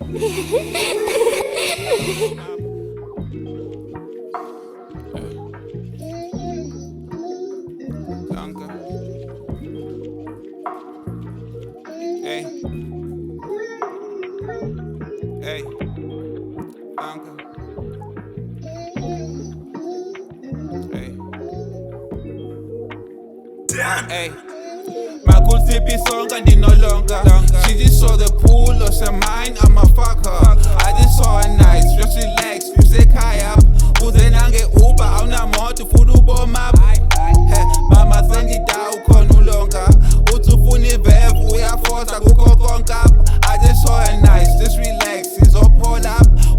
Danke. Ey. Ey. Danke. Ey. Ey. Makulsiphi sonke andinolonga. She just saw the pool, lost her mind, I'ma fuck her. I just saw her nice, just relax, usekhaya. Uze nange Uber, awunamoto ufuna uboma. Mama sengida ukhona ulonga. Uthi ufuna ivevu uyafosa kukho konke. I just saw her nice, just relax, izophola.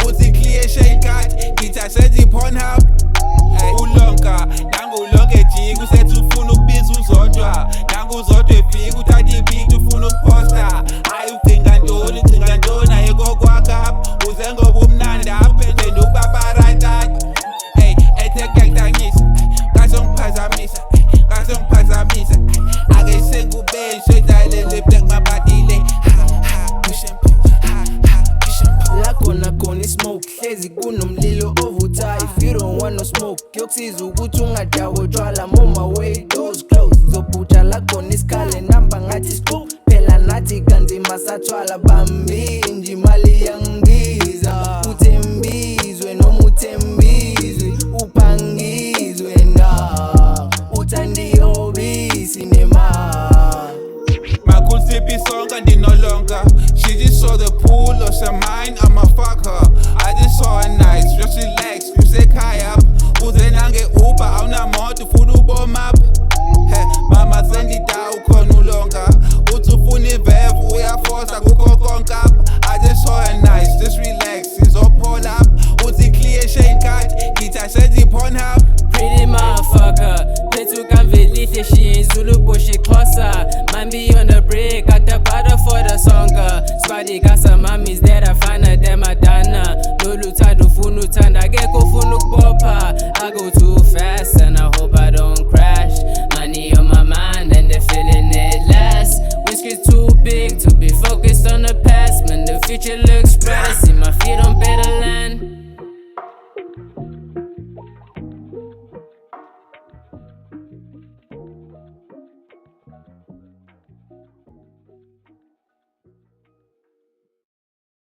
Uthi clear shade card, ngitha senza iPornhub. Ulonga, nangu ulonge jika usethi ufuna ukubiza uzodwa. Nangu uzodwa efika uthatha ipicture ufuna ukuposta. Hayi ucinga ntoni ayikho kwakha. Uze ngoba umnandi aphendela ukupaparata. Ey, ethe kuyangidangisa, ngasongiphazamisa. Ake sengubeni shedalele black mabadile. La khona ismoke hlezi kunomlilo ovuthayo. If you don't want no smoke kuyokusiza ukuthi ungadawo utshwala. I'm on my way, doors closed. Ngizobhuja la khona isikhale namba ngathi scoop. Phela nathi kanzima sathwala bambinje imali yangibiza. Uthembizwe noma uthembizwe uphangizwe na uthandiyobisi nemali. Makulsiphi sonke andinolonga. She just saw the pool, lost her mind, I'ma fuck her. I just saw her nice, just relax, usekhaya. Uze nange Uber, awunamoto ufuna uboma. Mama sengida ukhona ulonga. Uthi ufuna ivevu uyafosa kukho konke. I just saw her nice, just relax, izophola. Uthi clear shade card, ngitha senza iPornhub. Pretty motherfucker, phethu kamvelihle she ain't Zulu but she Xhosa. Man be on the break, got the butter for the songa. Squaddy got some mummies there.